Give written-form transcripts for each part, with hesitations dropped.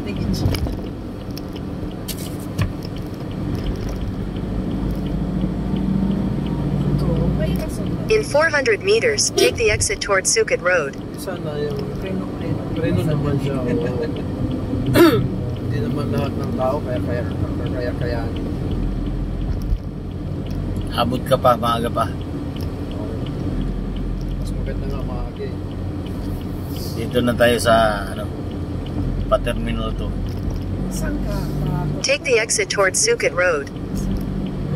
tingin siya. In 400 meters, take the exit towards Sukat Road. Sana yung preno naman siya. Hindi naman lahat ng tao kaya. Habot ka pa, maaga pa. Mas maganda nga maaga eh. Dito na tayo sa pa-terminal to. Saan ka? Take the exit towards Sukat Road.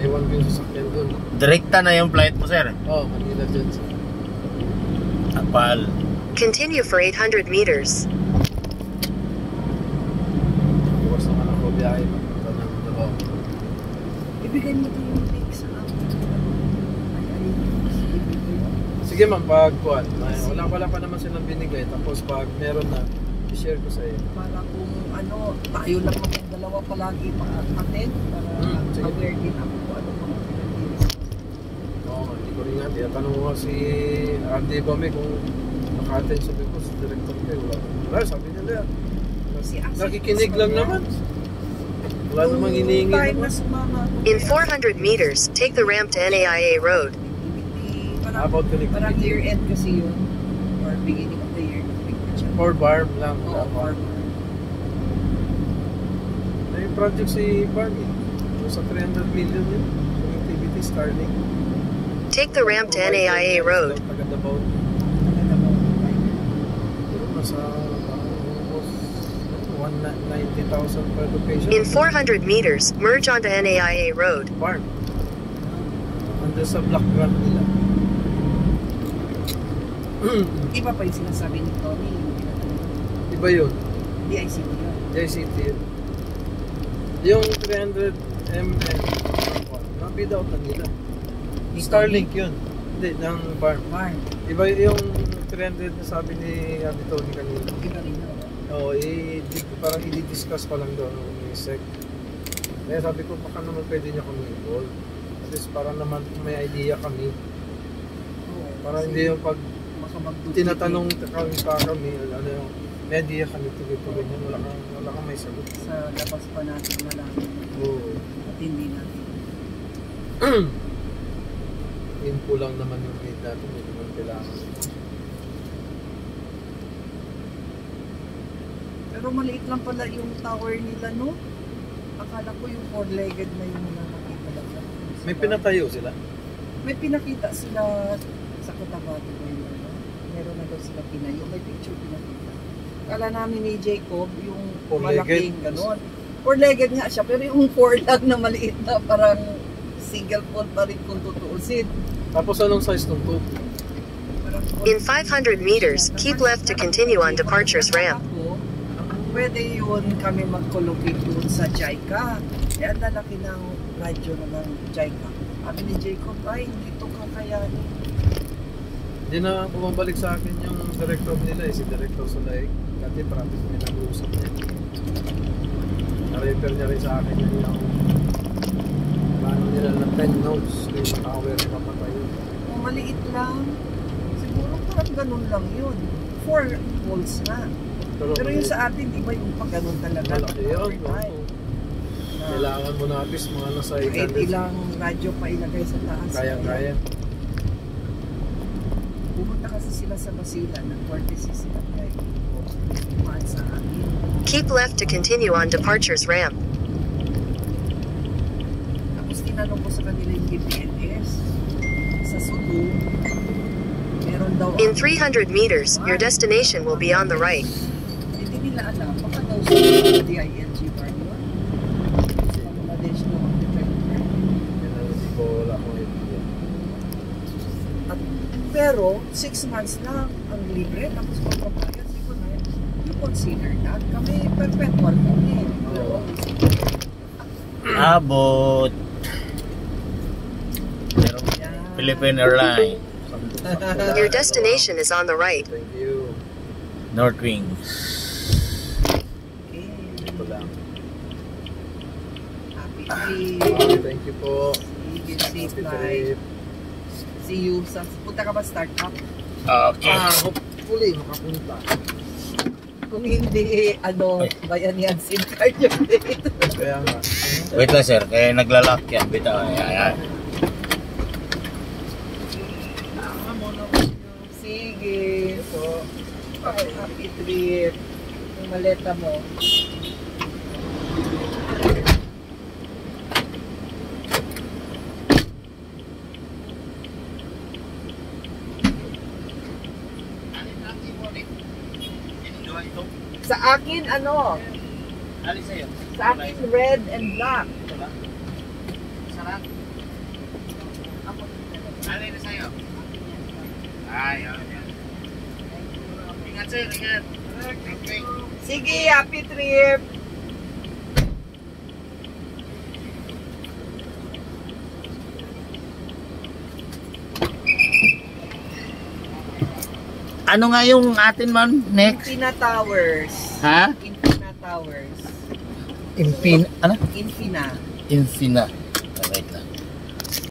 Ewan ko yung sasakyan doon. Direkta na yung flight mo, sir. Oo, Manila dyan. Apal. Continue for 800 meters. Bukas naman ako biyahe. Punta ng Davao. Ibigay mo ito yung link sa akin. Sige ma'am, pagkuhan. Wala pa naman silang binigay. Tapos pag meron na, i-share ko sa iyo. Para kung tayo lang maging dalawa palagi pa-attend para aware din ako kung ano mga pinag-inis. Oo, hindi ko rin nga. Tinatanong ko si RD Bame kung naka-attend sa because director ko. Wala, sabi nila yan. Nakikinig lang naman. Wala namang hinihingi naman. In 400 meters, take the ramp to NAIA Road. About connectivity. Parang year-end kasi yun. Or beginning of the year. Or barb lang. Oo, barb. May project si Barney. Sa 300 million yun. Connectivity Starlink. Take the ramp to NAIA Road. Taga-Davao. Nasa 190,000 per location. In 400 meters, merge onto NAIA Road. Barb. Under sa block grant nila. Iba pa yung sinasabi ni Tony. Iba yun. DICT yun. DICT yun. Yung 300 mm na-bid out na nila. Starlink yun. Hindi, ng Barb. Iba yung 300 na sabi ni Abby Tony kanina. Iba rin yun. Oo, parang i-discuss pa lang doon ni Sec. Kaya sabi ko, baka naman pwede niya kami involve. At least para naman may idea kami. Para hindi yung pag tinatanong kami, ano yung may idea kami tuloy-tuloy niya, wala kang may sagot. Sa labas pa natin malaman. Oo. At hindi natin. Info lang naman yung need natin, hindi naman kailangan. Pero maliit lang pala yung tower nila, no? Akala ko yung four-legged na yung nakakita lang. May pinatayo sila? May pinakita sila sa Cotabato ko yun. Meron na daw sila pinayo. May picture pinakita. Kala namin ni Jacob, yung malaking gano'n. Four-legged nga siya, pero yung four lang na maliit na parang single phone pa rin kung tutuusin. Tapos anong size ng tube? In 500 meters, keep left to continue on departures ramp. Pwede yun kami mag-collocate doon sa JICA. Kaya lalaki ng radyo na ng JICA. Sabi ni Jacob, ay, dito ka kaya. Hindi na bumabalik sa akin yung director nila si Director Sulaik. Dati parang may nag-uusap niya. Na-refer niya rin sa akin yung plano nila na 10 notes kung maka-aware ka pa tayo. Maliit lang. Siguro parang ganun lang yun. 4 volts na. Pero yung sa atin, di ba yung pag ganun talaga? Malaki yun. Kailangan mo na at least mga nasa 80 lang radyo pa ilagay sa taas. Kaya. Pumunta kasi sila sa Basilan ng courtesy sila kay Kumaan sa akin. Keep left to continue on departures ramp. Tapos tinanong ko sa kanila yung GPNS sa Sudu. Meron daw In 300 meters, your destination will be on the right. Hindi nila alam. Baka daw sa DILG bar yun. Sa Bangladesh no, ang defender. Hindi ko wala akong idea. Pero 6 months lang ang libre tapos magpabayad siguro na you consider that kami perpetual kami. Abot. Pero Philippine Airlines. Your destination is on the right. Thank you. North Wings. Okay. Ito lang. Happy trip. Thank you po. Safe flight. See you sa punta ka ba startup? Okay. Hopefully makapunta. Kung hindi, bayanihan SIM card yung date. Kaya nga. Wait lang sir, kaya naglalak yan. Bitaw. Ayan. Sige. So, happy trip. Yung maleta mo. Sa akin, Ali sa'yo. Sa akin, red and black. Sarap. Ali na sa'yo. Ay, yan. Ingat sir, ingat. Okay. Sige, happy trip. Ano nga yung atin man next? Infina Towers. Ha? Infina Towers. Infina. Ano? Infina. Infina.